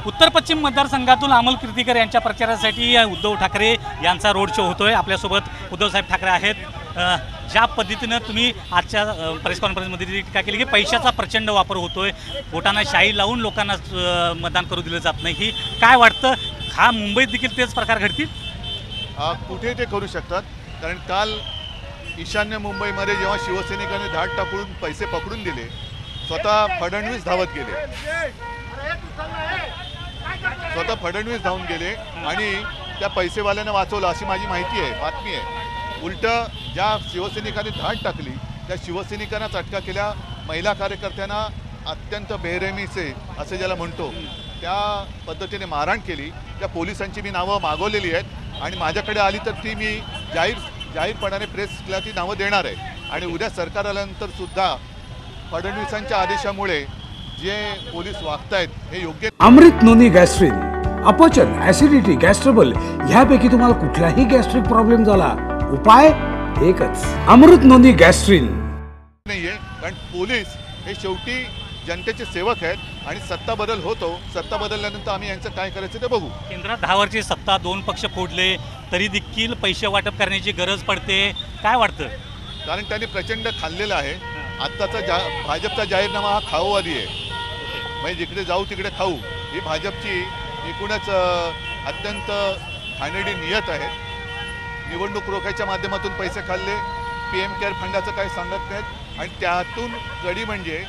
उत्तर पश्चिम मतदारसंघातून अमोल कीर्तीकर यांच्या प्रचारासाठी उद्धव ठाकरे यांचा रोड शो होतोय। आपल्यासोबत उद्धवसाहेब ठाकरे आहेत। ज्या पद्धतीनं तुम्ही आजच्या प्रेस कॉन्फरन्समध्ये टीका केली की पैशाचा प्रचंड वापर होतोय, बोटांना शाई लावून लोकांना मतदान करू दिलं जात नाही, काय वाटतं? हा मुंबईत देखील तेच प्रकार घडतील? कुठे ते करू शकतात, कारण काल ईशान्य मुंबईमध्ये जेव्हा शिवसैनिकांनी धाड टाकून पैसे पकडून दिले, स्वतः फडणवीस धावत गेले, स्वतः फडणवीस धावून गेले आणि त्या पैसेवाल्यांना वाचवलं अशी माझी माहिती आहे, बातमी आहे। उलट ज्या शिवसैनिकांनी धाड टाकली त्या शिवसैनिकांना अटका केल्या, महिला कार्यकर्त्यांना अत्यंत बेरहमीचे असे ज्याला म्हणतो त्या पद्धतीने मारहाण केली। त्या पोलिसांची मी नावं मागवलेली आहेत आणि माझ्याकडे आली तर ती मी जाहीरपणाने प्रेसला ती नावं देणार आहे। आणि उद्या सरकार आल्यानंतर सुद्धा फडणवीसांच्या आदेशामुळे जे पोलीस वागतायत हे योग्य। अमृत नोनी गॅस्ट्रिन, अपचन, ऍसिडिटी, गॅस्ट्रबल ह्यापैकी तुम्हाला कुठलाही गॅस्ट्रिक प्रॉब्लेम झाला, उपाय एकच, अमृत नोनी गॅस्ट्रिन। नाहीये, कारण पोलीस हे शेवटी जनतेचे सेवक आहेत आणि सत्ता बदल होतो, सत्ता बदलल्यानंतर आम्ही यांचं काय करायचं ते बघू। केंद्रात 10 वर्षी सत्ता, 2 पक्ष फोडले तरी देखील पैसे वाटप करण्याची गरज पडते, काय वाटतं? कारण त्यांनी प्रचंड खाल्लेलं आहे। आत्ताचा भाजपचा जाहीरनामा हा खाऊवादी आहे, म्हणजे जिकडे जाऊ तिकडे खाऊ, ही भाजपची एकूणच अत्यंत घाणेरडी नियत आहे। निवडणूक रोखायच्या माध्यमातून पैसे खाल्ले, PM केअर फंडाचं काही सांगत नाहीत आणि त्यातून कडी म्हणजे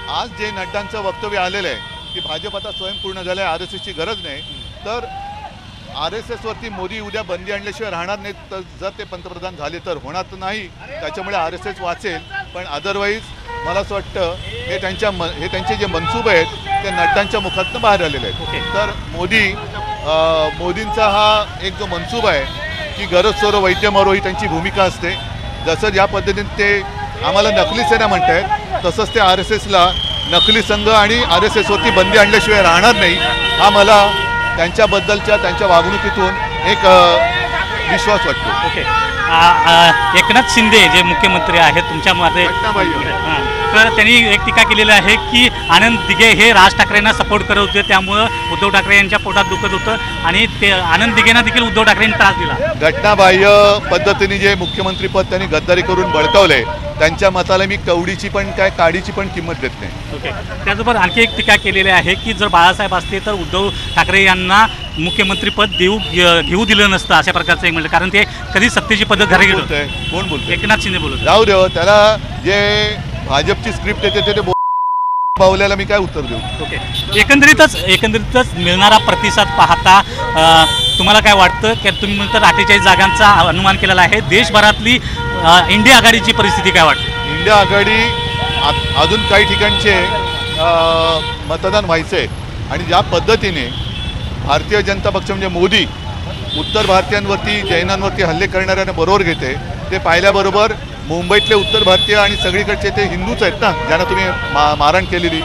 आज जे नड्डांचं वक्तव्य आलेलं आहे की भाजप आता स्वयंपूर्ण झालं आहे, RSSची गरज नाही, तर RSSवरती मोदी उद्या बंदी आणल्याशिवाय राहणार नाहीत, तर जर ते पंतप्रधान झाले तर होणार तर नाही, त्याच्यामुळे RSS वाचेल। पण अदरवाईज मला असं वाटतं हे त्यांचे जे मनसूबे आहेत ते नड्डांच्या मुखातून बाहेर आलेले आहेत। तर मोदींचा हा एक जो मनसूबा आहे की गरज सोरो वैद्य मरो ही त्यांची भूमिका असते। जसं ज्या पद्धतीने ते आम्हाला नकली सेना म्हणतायत, तसंच ते RSSला नकली संघ आणि RSSवरती बंदी आणल्याशिवाय राहणार नाही, हा मला त्यांच्याबद्दलच्या त्यांच्या वागणुकीतून एक विश्वास वाटतो। एकनाथ शिंदे जे मुख्यमंत्री आहेत तुमच्यामध्ये, तर त्यांनी एक टीका केलेली आहे की आनंद दिघे हे राज ठाकरेंना सपोर्ट करत होते, त्यामुळं उद्धव ठाकरे यांच्या पोटात दुखत होतं आणि ते आनंद दिघेंना देखील उद्धव ठाकरेंनी त्रास दिला। घटनाबाह्य पद्धतीने जे मुख्यमंत्रीपद त्यांनी गद्दारी करून बळकावले, त्यांच्या मताला मी कवडीची पण काय काडीची पण किंमत देत नाही। त्याचबरोबर आणखी एक टीका केलेली आहे की जर बाळासाहेब असते तर उद्धव ठाकरे यांना मुख्यमंत्रीपद घेऊ दिलं नसतं, अशा प्रकारचं एक म्हणलं, कारण ते कधी सत्तेची पद्धत घरी गेलं होतं। कोण बोलतोय? एकनाथ शिंदे बोलत। जाऊ देव, त्याला जे भाजपची स्क्रिप्ट येते ते बावल्याला मी काय उत्तर देऊ? एकंदरीतच मिळणारा प्रतिसाद पाहता तुम्हाला काय वाटतं की तुम्ही म्हणता 48 जागांचा अनुमान केलेला आहे, देशभरातली इंडिया आघाडीची परिस्थिती काय वाटते? इंडिया आघाडी अजून काही ठिकाणचे मतदान व्हायचे आणि ज्या पद्धतीने भारतीय जनता पक्ष म्हणजे मोदी उत्तर भारतीयांवरती, जैनांवरती हल्ले करणाऱ्यांना बरोबर घेते, ते पाहिल्याबरोबर मुंबईतले उत्तर भारतीय आणि सगळीकडचे ते हिंदूच आहेत ना, ज्यांना तुम्ही मारहाण केलेली,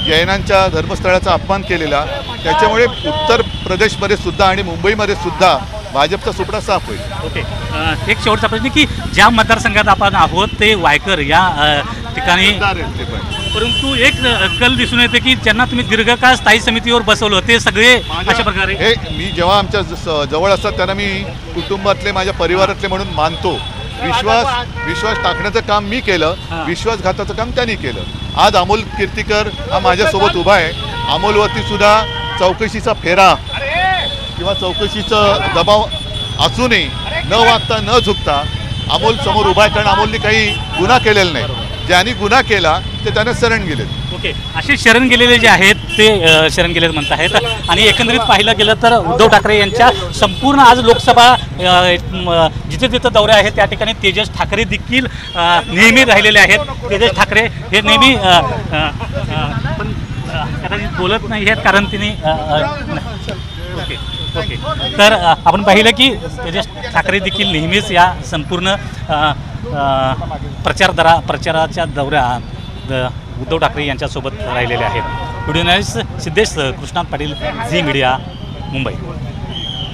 जैनांच्या धर्मस्थळाचा अपमान केलेला, त्याच्यामुळे उत्तर प्रदेशमध्ये सुद्धा आणि मुंबईमध्ये सुद्धा भाजपचा सुपडा साफ होईल। एक शेवटचा प्रश्न की ज्या मतदारसंघात आपण आहोत ते वायकर या ठिकाणी, परंतु एक कल दिसून येते की ज्यांना तुम्ही दीर्घकाळ स्थायी समितीवर बसवलं ते सगळे अशा प्रकारे, हे मी जेव्हा आमच्या जवळ असतात त्यांना मी कुटुंबातले, माझ्या परिवारातले म्हणून मानतो। विश्वास टाकण्याचं काम मी केलं, विश्वासघाताचं काम त्यांनी केलं। आज अमोल कीर्तीकर हा माझ्यासोबत उभा आहे, अमोलवरती सुद्धा चौकशीचा फेरा किंवा चौकशीचं दबाव असूनही न वागता न झुकता अमोल समोर उभा आहे, कारण अमोलने काही गुन्हा केलेला नाही, ज्यांनी गुन्हा केला ते त्यांना शरण गेलेत। असे शरण गेलेले जे आहेत ते शरण गेलेत म्हणत आहेत। आणि एकंदरीत पाहिलं गेलं तर उद्धव ठाकरे यांच्या संपूर्ण आज लोकसभा जिथे जिथे दौरे आहेत त्या ठिकाणी तेजस ठाकरे देखील नेहमी राहिलेले आहेत। तेजस ठाकरे हे नेहमी पण कदाचित बोलत नाही आहेत कारण तिने तर आपण पाहिलं की तेजस ठाकरे देखील नेहमीच या संपूर्ण प्रचाराच्या दौऱ्यात उद्धव ठाकरे यांच्यासोबत राहिलेले आहेत। Video journalist Siddhesh Krishnat Patil, Zee media, Mumbai.